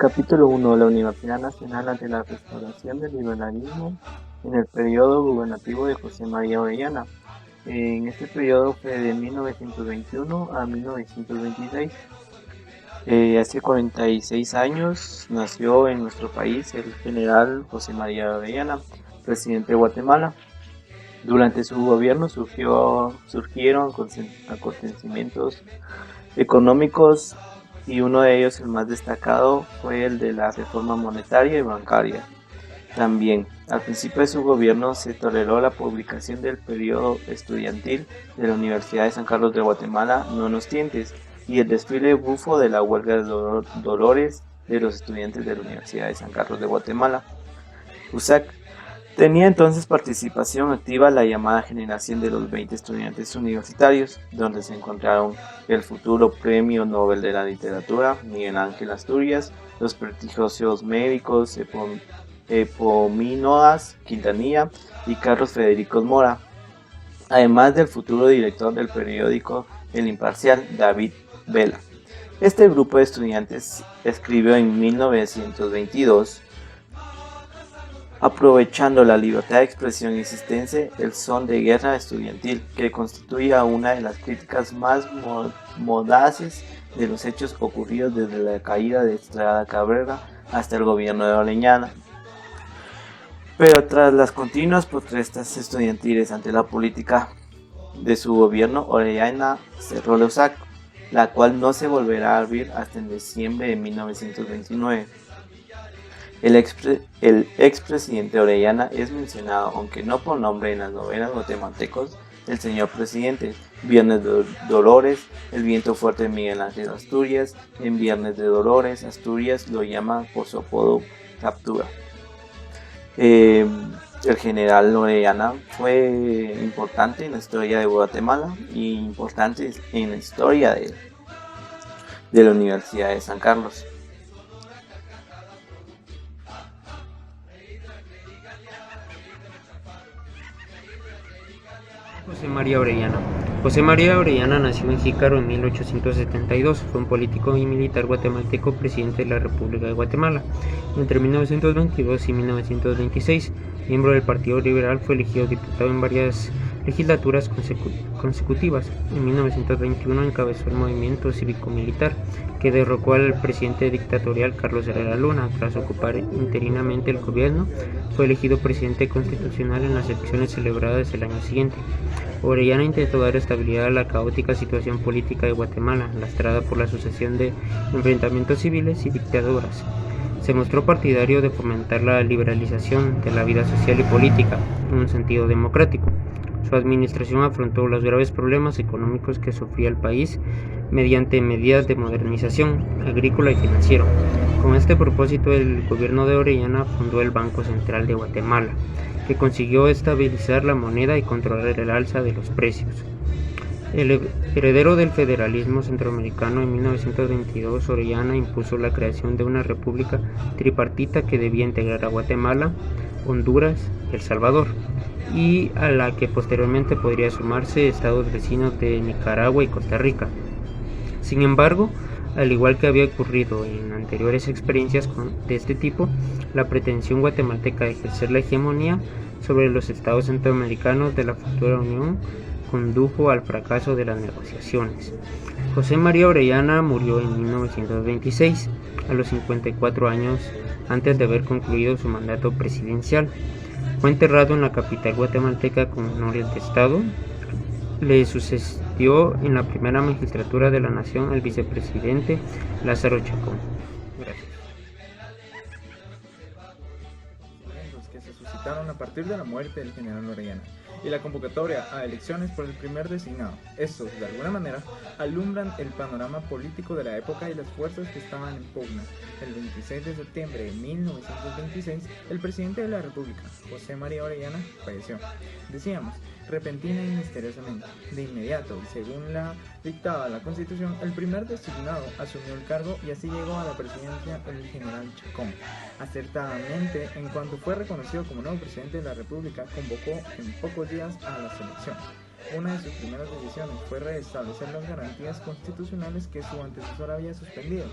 Capítulo 1. La Universidad Nacional ante la restauración del liberalismo en el periodo gubernativo de José María Orellana. En este periodo fue de 1921 a 1926. Hace 46 años nació en nuestro país el general José María Orellana, presidente de Guatemala. Durante su gobierno surgieron acontecimientos económicos y uno de ellos, el más destacado, fue el de la reforma monetaria y bancaria. También, al principio de su gobierno se toleró la publicación del periodo estudiantil de la Universidad de San Carlos de Guatemala, No nos tientes, y el desfile bufo de la huelga de dolores de los estudiantes de la Universidad de San Carlos de Guatemala. USAC tenía entonces participación activa la llamada generación de los 20 estudiantes universitarios, donde se encontraron el futuro Premio Nobel de la Literatura, Miguel Ángel Asturias, los prestigiosos médicos Epominondas Quintanilla y Carlos Federico Mora, además del futuro director del periódico El Imparcial, David Vela. Este grupo de estudiantes escribió en 1922, aprovechando la libertad de expresión existente, el son de guerra estudiantil, que constituía una de las críticas más mordaces de los hechos ocurridos desde la caída de Estrada Cabrera hasta el gobierno de Orellana. Pero tras las continuas protestas estudiantiles ante la política de su gobierno, Orellana cerró la USAC, la cual no se volverá a abrir hasta en diciembre de 1929. El expresidente Orellana es mencionado, aunque no por nombre, en las novelas guatemaltecos El Señor Presidente, Viernes de Dolores, El Viento Fuerte de Miguel Ángel Asturias. En Viernes de Dolores, Asturias lo llama por su apodo Captura. El general Orellana fue importante en la historia de Guatemala y importante en la historia de la Universidad de San Carlos. José María Orellana. José María Orellana nació en Jícaro en 1872. Fue un político y militar guatemalteco, presidente de la República de Guatemala. Entre 1922 y 1926, miembro del Partido Liberal, fue elegido diputado en varias legislaturas consecutivas. En 1921 encabezó el movimiento cívico-militar que derrocó al presidente dictatorial Carlos Herrera Luna. Tras ocupar interinamente el gobierno, fue elegido presidente constitucional en las elecciones celebradas el año siguiente. Orellana intentó dar estabilidad a la caótica situación política de Guatemala, lastrada por la sucesión de enfrentamientos civiles y dictaduras. Se mostró partidario de fomentar la liberalización de la vida social y política en un sentido democrático. Su administración afrontó los graves problemas económicos que sufría el país mediante medidas de modernización agrícola y financiero. Con este propósito, el gobierno de Orellana fundó el Banco Central de Guatemala, que consiguió estabilizar la moneda y controlar el alza de los precios. El heredero del federalismo centroamericano, en 1922, Orellana impuso la creación de una república tripartita que debía integrar a Guatemala, Honduras y El Salvador, y a la que posteriormente podría sumarse estados vecinos de Nicaragua y Costa Rica. Sin embargo, al igual que había ocurrido en anteriores experiencias de este tipo, la pretensión guatemalteca de ejercer la hegemonía sobre los estados centroamericanos de la futura Unión condujo al fracaso de las negociaciones. José María Orellana murió en 1926, a los 54 años, antes de haber concluido su mandato presidencial. Fue enterrado en la capital guatemalteca con honores de Estado. Le sucedió en la primera magistratura de la nación el vicepresidente Lázaro Chacón. Gracias. Que se suscitaron a partir de la muerte del general Orellana y la convocatoria a elecciones por el primer designado. Estos, de alguna manera, alumbran el panorama político de la época y las fuerzas que estaban en pugna. El 26 de septiembre de 1926, el presidente de la República, José María Orellana, falleció. Decíamos, repentina y misteriosamente. De inmediato, y según la dictaba la Constitución, el primer designado asumió el cargo y así llegó a la presidencia el general Chacón. Acertadamente, en cuanto fue reconocido como nuevo presidente de la República, convocó en pocos días a la selección. Una de sus primeras decisiones fue restablecer las garantías constitucionales que su antecesor había suspendido.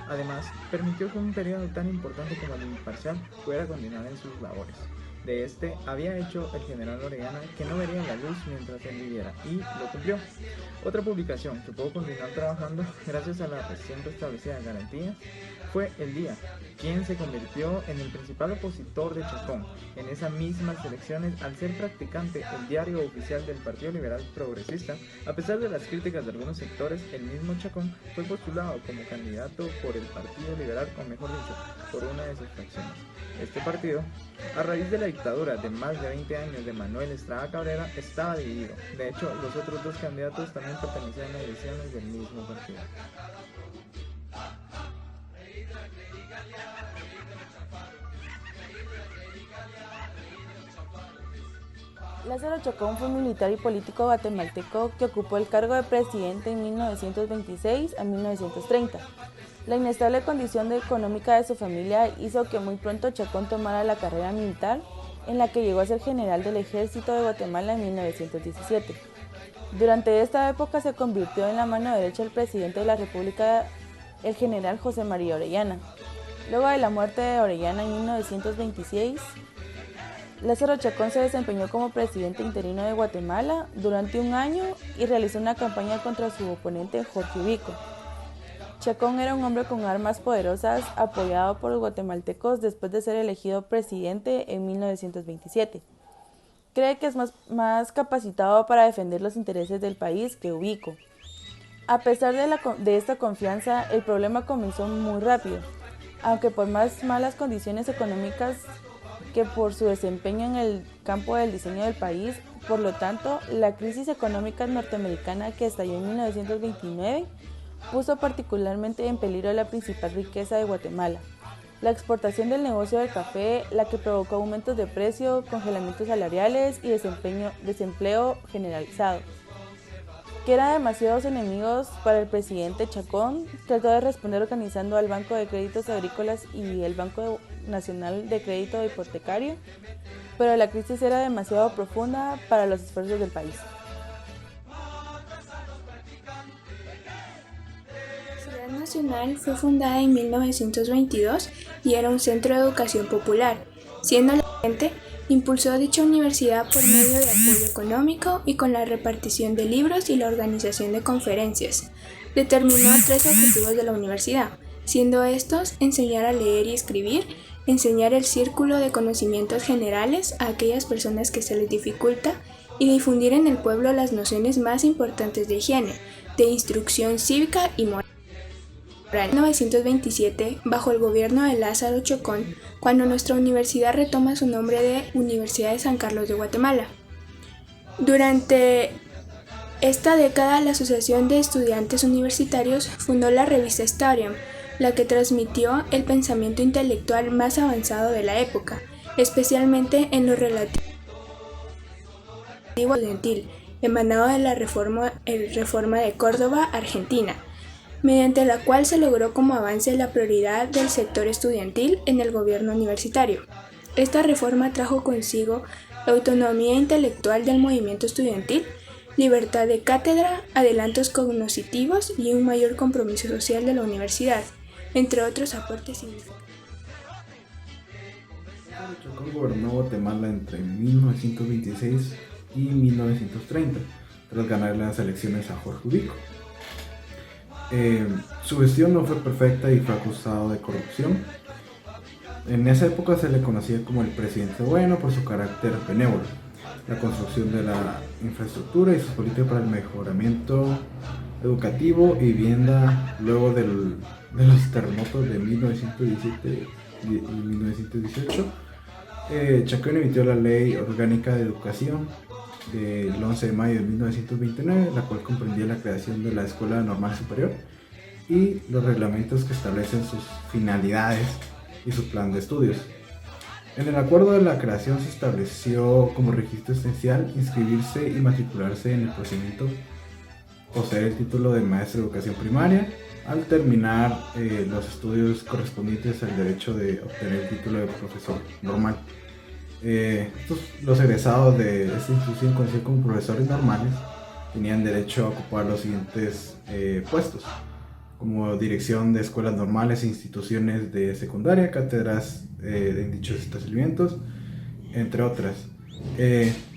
Además, permitió que un periodo tan importante como el imparcial pudiera continuar en sus labores. De este había hecho el general Orellana que no vería la luz mientras él viviera, y lo cumplió. Otra publicación que pudo continuar trabajando gracias a la recién restablecida garantía fue El Día, quien se convirtió en el principal opositor de Chacón en esas mismas elecciones al ser practicante el diario oficial del Partido Liberal Progresista. A pesar de las críticas de algunos sectores, el mismo Chacón fue postulado como candidato por el Partido Liberal, o mejor dicho, por una de sus fracciones. Este partido, a raíz de la dictadura de más de 20 años de Manuel Estrada Cabrera, estaba dividido. De hecho, los otros dos candidatos también pertenecían a divisiones del mismo partido. Lázaro Chacón fue un militar y político guatemalteco que ocupó el cargo de presidente en 1926 a 1930. La inestable condición económica de su familia hizo que muy pronto Chacón tomara la carrera militar, en la que llegó a ser general del Ejército de Guatemala en 1917. Durante esta época se convirtió en la mano derecha del presidente de la República, el general José María Orellana. Luego de la muerte de Orellana en 1926, Lázaro Chacón se desempeñó como presidente interino de Guatemala durante un año y realizó una campaña contra su oponente Jorge Ubico. Chacón era un hombre con armas poderosas, apoyado por los guatemaltecos después de ser elegido presidente en 1927. Cree que es más capacitado para defender los intereses del país que Ubico. A pesar de esta confianza, el problema comenzó muy rápido, aunque por más malas condiciones económicas que por su desempeño en el campo del diseño del país. Por lo tanto, la crisis económica norteamericana que estalló en 1929 puso particularmente en peligro la principal riqueza de Guatemala, la exportación del negocio del café, la que provocó aumentos de precio, congelamientos salariales y desempleo generalizado. Que eran demasiados enemigos para el presidente Chacón, trató de responder organizando al Banco de Créditos Agrícolas y el Banco Nacional de Crédito Hipotecario, pero la crisis era demasiado profunda para los esfuerzos del país. Ciudad Nacional fue fundada en 1922 y era un centro de educación popular, siendo la gente impulsó dicha universidad por medio de apoyo económico y con la repartición de libros y la organización de conferencias. Determinó 3 objetivos de la universidad, siendo estos enseñar a leer y escribir, enseñar el círculo de conocimientos generales a aquellas personas que se les dificulta y difundir en el pueblo las nociones más importantes de higiene, de instrucción cívica y moral. En 1927, bajo el gobierno de Lázaro Chacón, cuando nuestra universidad retoma su nombre de Universidad de San Carlos de Guatemala. Durante esta década, la Asociación de Estudiantes Universitarios fundó la revista Stadium, la que transmitió el pensamiento intelectual más avanzado de la época, especialmente en lo relativo estudiantil, emanado de la reforma de Córdoba, Argentina, mediante la cual se logró como avance la prioridad del sector estudiantil en el gobierno universitario. Esta reforma trajo consigo la autonomía intelectual del movimiento estudiantil, libertad de cátedra, adelantos cognitivos y un mayor compromiso social de la universidad, entre otros aportes significativos. Chacón gobernó Guatemala entre 1926 y 1930, tras ganar las elecciones a Jorge Ubico. Su gestión no fue perfecta y fue acusado de corrupción. En esa época se le conocía como el presidente bueno por su carácter benévolo, la construcción de la infraestructura y sus políticas para el mejoramiento educativo y vivienda luego de los terremotos de 1917 y 1918. Chacón emitió la Ley Orgánica de Educación del 11 de mayo de 1929, la cual comprendía la creación de la Escuela Normal Superior y los reglamentos que establecen sus finalidades y su plan de estudios. En el acuerdo de la creación se estableció como requisito esencial inscribirse y matricularse en el procedimiento, poseer el título de maestro de educación primaria, al terminar los estudios correspondientes al derecho de obtener el título de profesor normal. Los egresados de esta institución, conocidos como profesores normales, tenían derecho a ocupar los siguientes puestos: como dirección de escuelas normales e instituciones de secundaria, cátedras en dichos establecimientos, entre otras.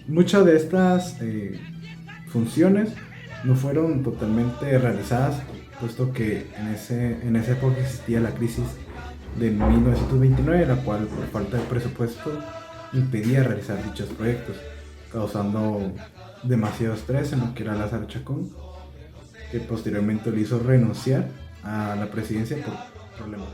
Muchas de estas funciones no fueron totalmente realizadas, puesto que en esa época existía la crisis de 1929, la cual por falta de presupuesto impedía realizar dichos proyectos, causando demasiado estrés en lo que era Lázaro Chacón, que posteriormente le hizo renunciar a la presidencia por problemas.